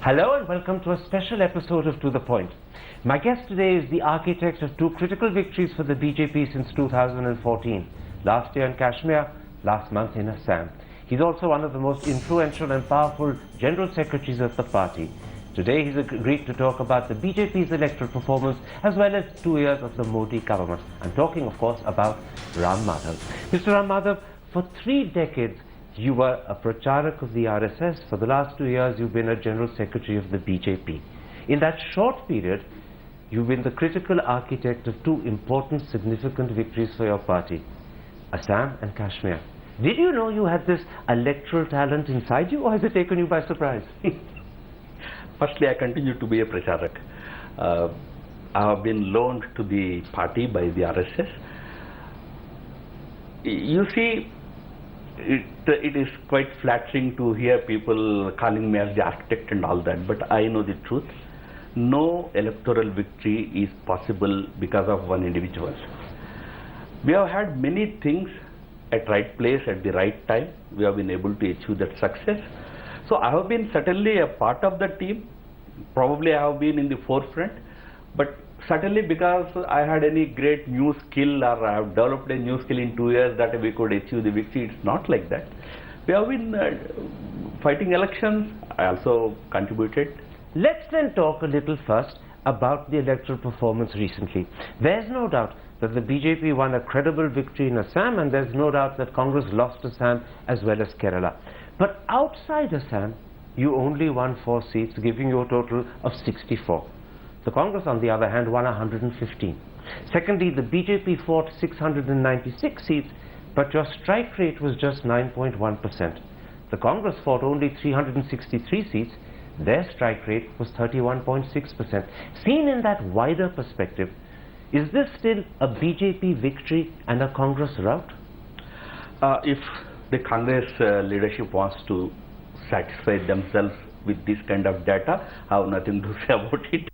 Hello and welcome to a special episode of To The Point. My guest today is the architect of two critical victories for the BJP since 2014. Last year in Kashmir, last month in Assam. He's also one of the most influential and powerful general secretaries of the party. Today he's agreed to talk about the BJP's electoral performance as well as 2 years of the Modi government. I'm talking, of course, about Ram Madhav. Mr. Ram Madhav, for 3 decades, you were a pracharak of the RSS. For the last 2 years, you've been a general secretary of the BJP. In that short period, you've been the critical architect of two important, significant victories for your party, Assam and Kashmir. Did you know you had this electoral talent inside you, or has it taken you by surprise? Firstly, I continue to be a pracharak. I have been loaned to the party by the RSS. You see, it is quite flattering to hear people calling me as the architect and all that, but I know the truth. No electoral victory is possible because of one individual. We have had many things at right place at the right time. We have been able to achieve that success. So I have been certainly a part of the team. Probably I have been in the forefront, but certainly because I had any great new skill or I have developed a new skill in 2 years that we could achieve the victory. It's not like that. We have been fighting elections. I also contributed. Let's then talk a little first about the electoral performance recently. There's no doubt that the BJP won a credible victory in Assam, and there's no doubt that Congress lost Assam as well as Kerala. But outside Assam, you only won 4 seats, giving you a total of 64. The Congress, on the other hand, won 115. Secondly, the BJP fought 696 seats, but your strike rate was just 9.1%. The Congress fought only 363 seats. Their strike rate was 31.6%. Seen in that wider perspective, is this still a BJP victory and a Congress rout? If the Congress leadership wants to satisfy themselves with this kind of data, I have nothing to say about it.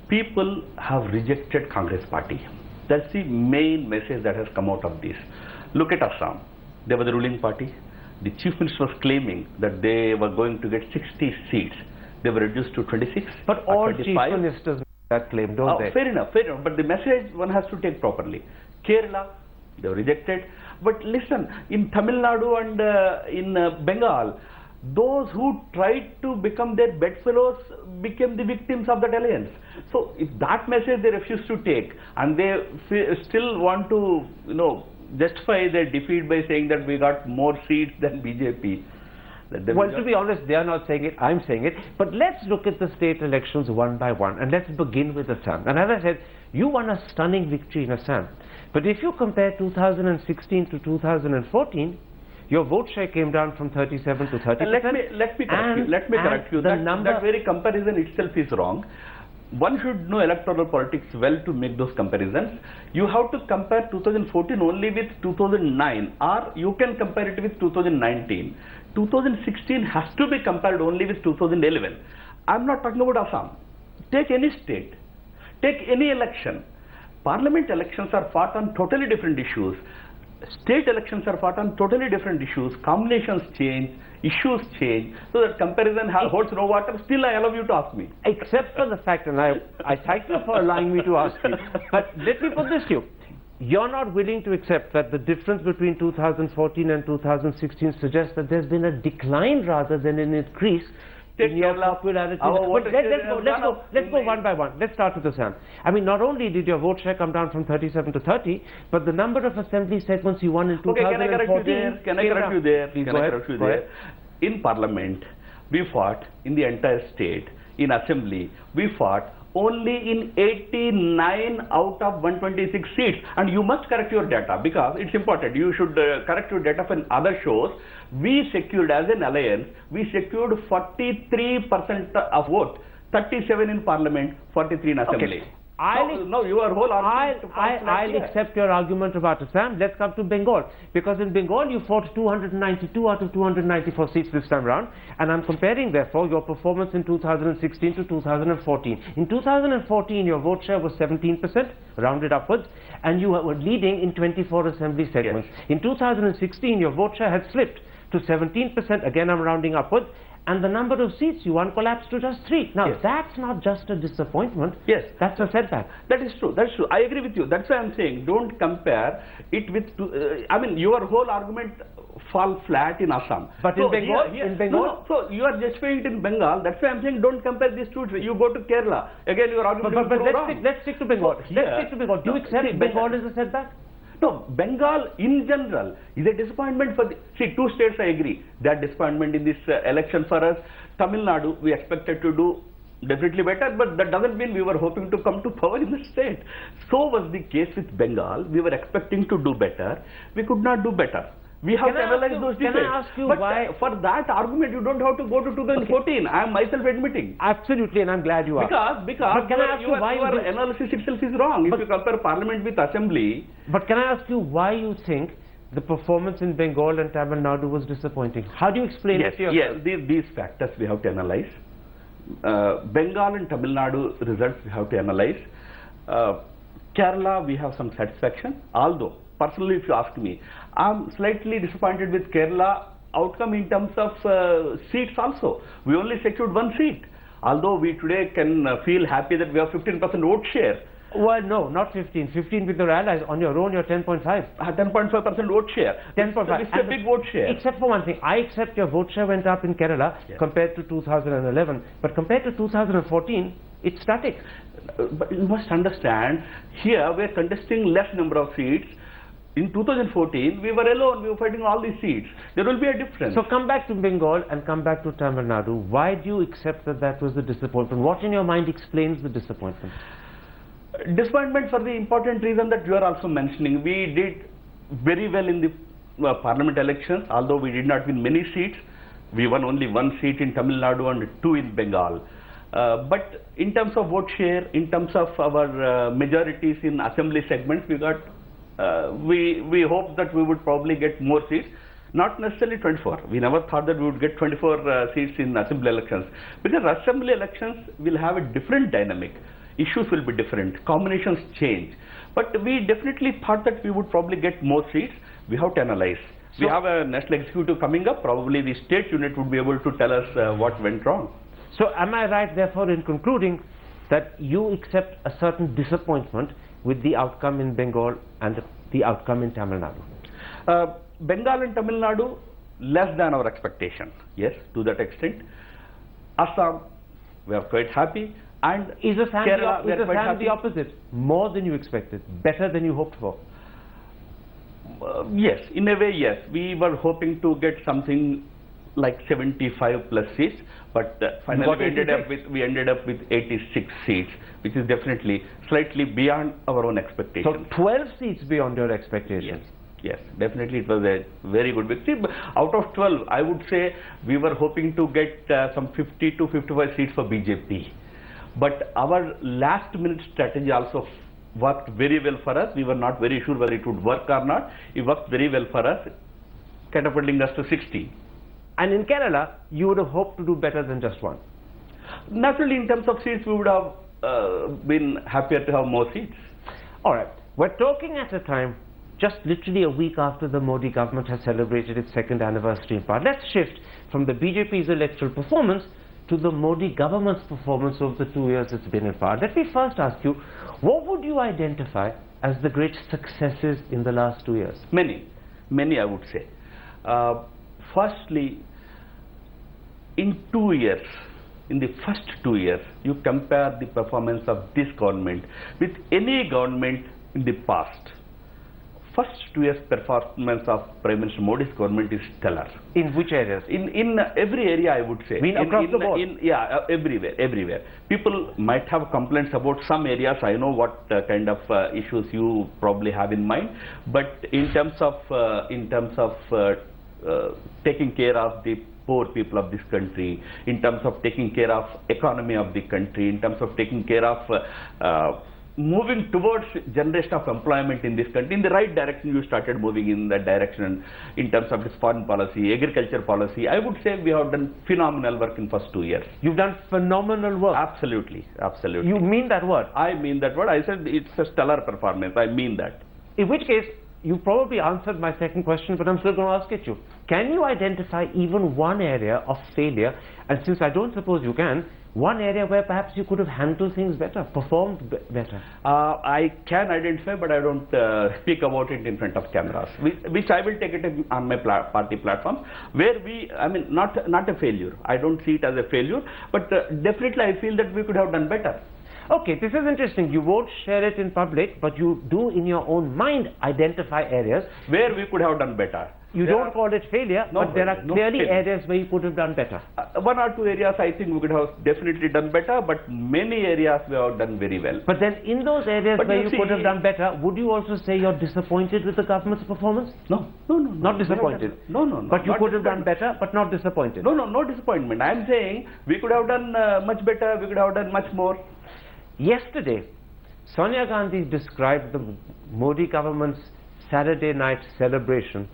People have rejected Congress party. That's the main message that has come out of this. Look at Assam. They were the ruling party. The chief minister was claiming that they were going to get 60 seats. They were reduced to 26. But all chief ministers make that claim, don't they? Fair enough, fair enough. But the message one has to take properly. Kerala, they were rejected. But listen, in Tamil Nadu and in Bengal, those who tried to become their bedfellows became the victims of that alliance. So if that message they refuse to take and they still want to, justify their defeat by saying that we got more seats than BJP. Well, to be honest, they are not saying it, I'm saying it. But let's look at the state elections one by one, and let's begin with Assam. And as I said, you won a stunning victory in Assam. But if you compare 2016 to 2014, your vote share came down from 37 to 30%. Let me correct you. That very comparison itself is wrong. One should know electoral politics well to make those comparisons. You have to compare 2014 only with 2009, or you can compare it with 2019. 2016 has to be compared only with 2011. I'm not talking about Assam. Take any state, take any election. Parliament elections are fought on totally different issues. State elections are fought on totally different issues. Combinations change, issues change. So that comparison holds no water. Still, I allow you to ask me. Except for the fact, and I thank you for allowing me to ask you. But let me put this to you. You're not willing to accept that the difference between 2014 and 2016 suggests that there's been a decline rather than an increase in your popularity. Let's go one by one. Let's start with Assam. I mean, not only did your vote share come down from 37 to 30, but the number of assembly segments you won in 2014... Can I correct you there? In Parliament, we fought in the entire state. In Assembly, we fought only in 89 out of 126 seats. And you must correct your data because it's important. You should correct your data for other shows. We secured, as an alliance, we secured 43% of vote, 37 in Parliament, 43 in Assembly. Okay. I'll accept your argument about Assam. Let's come to Bengal. Because in Bengal, you fought 292 out of 294 seats this time round. And I'm comparing, therefore, your performance in 2016 to 2014. In 2014, your vote share was 17%, rounded upwards, and you were leading in 24 assembly segments. Yes. In 2016, your vote share had slipped to 17%, again I'm rounding upwards, and the number of seats you won collapsed to just 3. Now, Yes. that's not just a disappointment. Yes. That's a setback. That is true. That's true. I agree with you. That's why I'm saying don't compare it with. I mean, your whole argument fall flat in Assam. But in Bengal, No, so you are justifying it in Bengal. That's why I'm saying don't compare these two. You go to Kerala again. Your argument but is wrong. let's stick to Bengal. So Let's stick to Bengal. Do you accept Bengal as a setback? No, Bengal in general is a disappointment for the, see, two states I agree, that disappointment in this election for us. Tamil Nadu, we expected to do definitely better, but that doesn't mean we were hoping to come to power in the state. So was the case with Bengal. We were expecting to do better. We could not do better. We have to analyze those details. Can I ask you but why? For that argument, you don't have to go to 2014. I am myself admitting. Absolutely, and I'm glad you are. Because can I ask your analysis itself is wrong. If you compare parliament with assembly. But can I ask you why you think the performance in Bengal and Tamil Nadu was disappointing? How do you explain it to yourself? Yes, these factors we have to analyze. Bengal and Tamil Nadu results we have to analyze. Kerala we have some satisfaction, although personally if you ask me, I'm slightly disappointed with Kerala outcome in terms of seats also. We only secured 1 seat, although we today can feel happy that we have 15% vote share. Well, no, not 15. 15 with your allies. On your own, you're 10.5. 10.5% vote share. 10.5. It's a big vote share. Except for one thing. I accept your vote share went up in Kerala compared to 2011. But compared to 2014, it's static. But you must understand, here we are contesting less number of seats. In 2014, we were alone. We were fighting all these seats. There will be a difference. So come back to Bengal and come back to Tamil Nadu. Why do you accept that that was the disappointment? What in your mind explains the disappointment? Disappointment for the important reason that you are also mentioning. We did very well in the parliament elections, although we did not win many seats. We won only 1 seat in Tamil Nadu and 2 in Bengal. But in terms of vote share, in terms of our majorities in assembly segments, we got. We hope that we would probably get more seats, not necessarily 24. We never thought that we would get 24 seats in assembly elections, because assembly elections will have a different dynamic. Issues will be different, combinations change. But we definitely thought that we would probably get more seats. We have to analyze. So we have a national executive coming up. Probably the state unit would be able to tell us what went wrong. So am I right, therefore, in concluding that you accept a certain disappointment with the outcome in Bengal and the outcome in Tamil Nadu? Bengal and Tamil Nadu, less than our expectation. Yes, to that extent. Assam, we are quite happy. And is Assam Kerala, the opposite? More than you expected, better than you hoped for? Yes, in a way, yes. We were hoping to get something like 75 plus seats, but finally we ended up with 86 seats, which is definitely slightly beyond our own expectations. So 12 seats beyond your expectations. Yes, definitely it was a very good victory. But out of 12, I would say we were hoping to get some 50 to 55 seats for BJP. But our last minute strategy also worked very well for us. We were not very sure whether it would work or not. It worked very well for us, catapulting us to 60. And in Kerala, you would have hoped to do better than just 1. Naturally, in terms of seats, we would have been happier to have more seats. All right. We're talking at a time, just literally a week after the Modi government has celebrated its 2nd anniversary in power. Let's shift from the BJP's electoral performance to the Modi government's performance over the 2 years it's been in power. Let me first ask you, what would you identify as the great successes in the last 2 years? Many I would say. Firstly, in 2 years, in the first 2 years, you compare the performance of this government with any government in the past. First 2 years performance of Prime Minister Modi's government is stellar. In which areas? In every area, I would say. Across the board? Everywhere. People might have complaints about some areas. I know what kind of issues you probably have in mind. But in terms of taking care of the poor people of this country, in terms of taking care of economy of the country, in terms of taking care of moving towards generation of employment in this country, in the right direction, you started moving in that direction in terms of this foreign policy, agriculture policy. I would say we have done phenomenal work in first 2 years. You've done phenomenal work. Absolutely. You mean that word? I mean that word. I said it's a stellar performance. I mean that. In which case, you probably answered my second question, but I'm still going to ask it you. Can you identify even one area of failure, and since I don't suppose you can, one area where perhaps you could have handled things better, performed better? I can identify, but I don't speak about it in front of cameras, which I will take it on my party platform, where I mean, not a failure. I don't see it as a failure, but definitely I feel that we could have done better. Okay, this is interesting. You won't share it in public, but you do in your own mind identify areas where we could have done better. You don't call it failure, but there are clearly areas where you could have done better. One or two areas I think we could have definitely done better, but many areas we have done very well. But then in those areas where you could have done better, would you also say you're disappointed with the government's performance? No. Not disappointed? No. But you could have done better, but not disappointed? No disappointment. I'm saying we could have done much better, we could have done much more. Yesterday, Sonia Gandhi described the Modi government's Saturday night celebration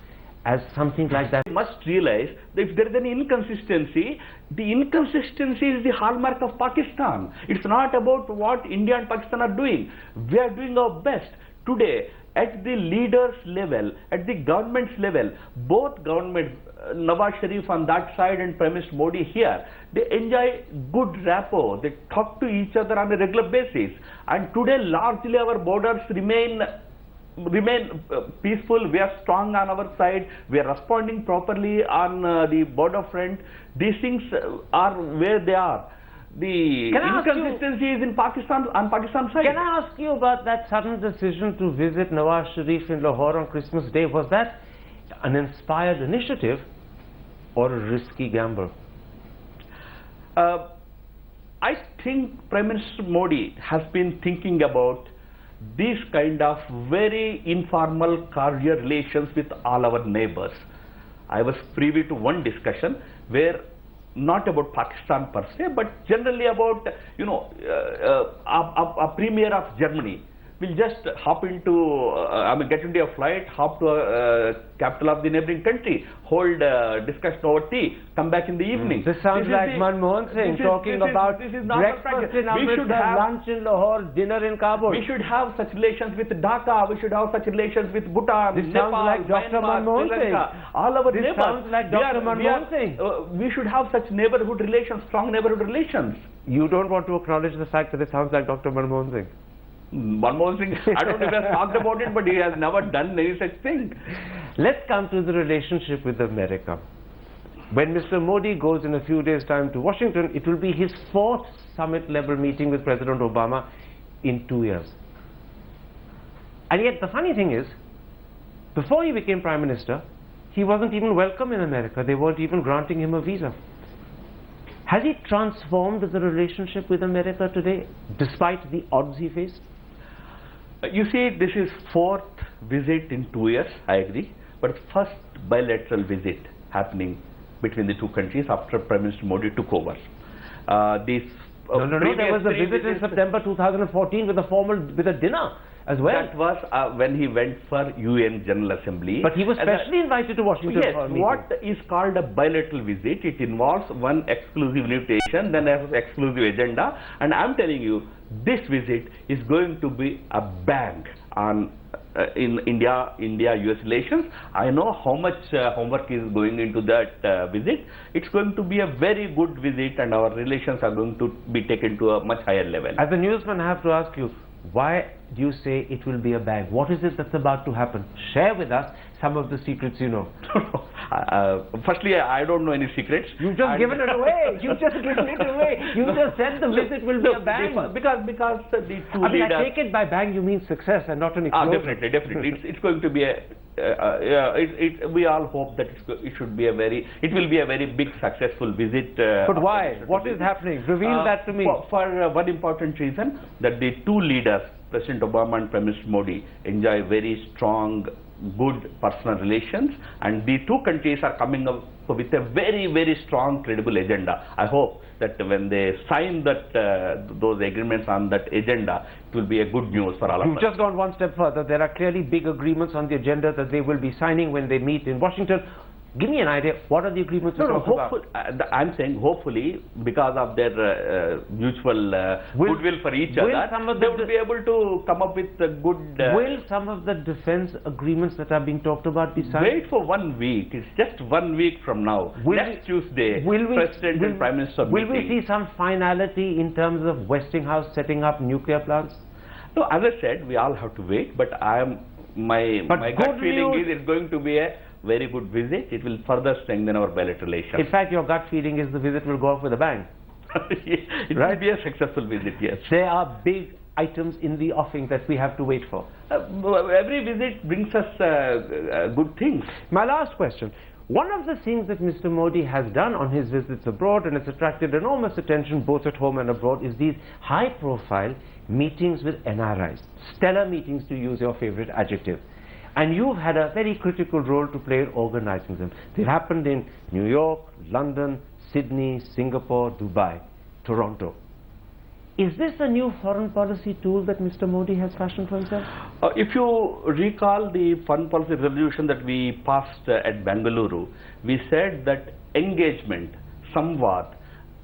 as something like that. We must realize that if there is any inconsistency, the inconsistency is the hallmark of Pakistan. It's not about what India and Pakistan are doing. We are doing our best. Today, at the leaders level, at the government's level, both government, Nawaz Sharif on that side and Prime Minister Modi here, they enjoy good rapport. They talk to each other on a regular basis. And today, largely our borders remain peaceful. We are strong on our side. We are responding properly on the border front. These things are where they are. The inconsistency is in Pakistan, on Pakistan's side. Can I ask you about that sudden decision to visit Nawaz Sharif in Lahore on Christmas Day? Was that an inspired initiative or a risky gamble? I think Prime Minister Modi has been thinking about these kind of very informal cordial relations with all our neighbors. I was privy to one discussion where not about Pakistan per se, but generally about, you know, a premier of Germany will just hop into, get into a flight, hop to a capital of the neighboring country, hold discussion over tea, come back in the evening. This sounds like Manmohan Singh talking about breakfast in Amritsar, lunch in Lahore, dinner in Kabul. We should have such relations with Dhaka, we should have such relations with Bhutan, this Nepal, sounds like Dr. Manmohan Singh. All our this neighbors. Sounds like Dr. Manmohan Singh. We should have such neighborhood relations, strong neighborhood relations. You don't want to acknowledge the fact that it sounds like Dr. Manmohan Singh? Manmohan Singh, I don't know if he has talked about it, but he has never done any such thing. Let's come to the relationship with America. When Mr. Modi goes in a few days' time to Washington, it will be his 4th summit-level meeting with President Obama in 2 years. And yet the funny thing is, before he became Prime Minister, he wasn't even welcome in America. They weren't even granting him a visa. Has he transformed the relationship with America today, despite the odds he faced? You see, this is 4th visit in 2 years, I agree, but first bilateral visit happening between the two countries after Prime Minister Modi took over. No, there was a visit in September 2014 with a dinner as well. That was when he went for UN General Assembly. But he was specially invited to Washington for a meeting. What is called a bilateral visit, it involves one exclusive invitation, then an exclusive agenda, and I'm telling you, this visit is going to be a bang on in India-US relations. I know how much homework is going into that visit. It's going to be a very good visit, and our relations are going to be taken to a much higher level. As a newsman, I have to ask you, why do you say it will be a bang? What is it that's about to happen? Share with us some of the secrets you know. Firstly, I don't know any secrets. You've just given it away. You've just given it away. You just said the visit will be a bang. Because the two leaders... I take it by bang you mean success and not an explosion. Definitely. It's going to be a... we all hope that it will be a very big successful visit. But why? What is happening? Reveal that to me. For one important reason, that the two leaders, President Obama and Prime Minister Modi, enjoy very strong, good personal relations, and the two countries are coming up with a very, very strong, credible agenda. I hope that when they sign that those agreements on that agenda, it will be a good news for all of us. You've just gone one step further. There are clearly big agreements on the agenda that they will be signing when they meet in Washington. Give me an idea. What are the agreements No, you're no, talking about? I'm saying hopefully, because of their mutual goodwill for each other, they would be able to come up with a good... will some of the defense agreements that are being talked about be signed? Wait for 1 week. It's just 1 week from now. Next Tuesday, President and Prime Minister meeting. Will we see some finality in terms of Westinghouse setting up nuclear plants? No, as I said, we all have to wait, but my gut feeling is it's going to be a very good visit. It will further strengthen our bilateral relations. In fact, your gut feeling is the visit will go off with a bang. It will be a successful visit, yes. There are big items in the offing that we have to wait for. Every visit brings us good things. My last question. One of the things that Mr. Modi has done on his visits abroad, and it's attracted enormous attention both at home and abroad, is these high-profile meetings with NRIs. Stellar meetings, to use your favorite adjective. And you've had a very critical role to play in organizing them. They've happened in New York, London, Sydney, Singapore, Dubai, Toronto. Is this a new foreign policy tool that Mr. Modi has fashioned for himself? If you recall the foreign policy resolution that we passed at Bengaluru, we said that engagement, samvad,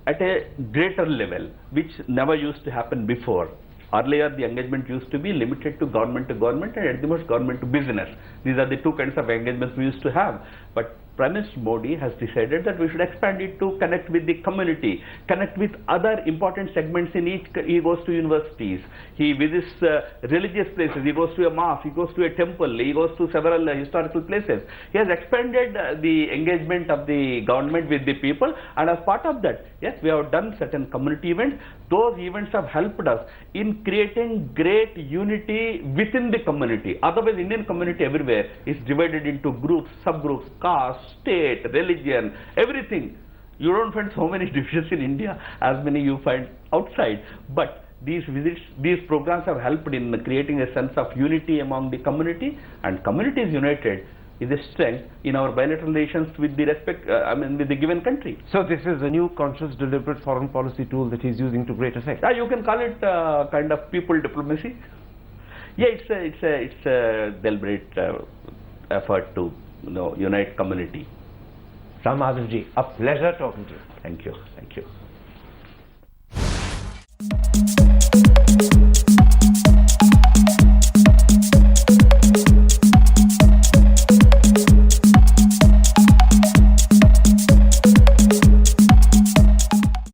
at a greater level, which never used to happen before. Earlier, the engagement used to be limited to government and at the most government to business. These are the two kinds of engagements we used to have. But Prime Minister Modi has decided that we should expand it to connect with the community, connect with other important segments in each. He goes to universities, he visits religious places, he goes to a mosque, he goes to a temple, he goes to several historical places. He has expanded the engagement of the government with the people, and as part of that, yes, we have done certain community events. Those events have helped us in creating great unity within the community. Otherwise, Indian community everywhere is divided into groups, subgroups, castes, state, religion, everything. You don't find so many divisions in India as many you find outside. But these visits, these programs have helped in creating a sense of unity among the community, and community is united is a strength in our bilateral relations with the with the given country. So this is a new conscious, deliberate foreign policy tool that he's using to great effect. Yeah, you can call it kind of people diplomacy. Yeah, it's a deliberate effort to unite community. Ram Madhavji, a pleasure talking to you. Thank you. Thank you.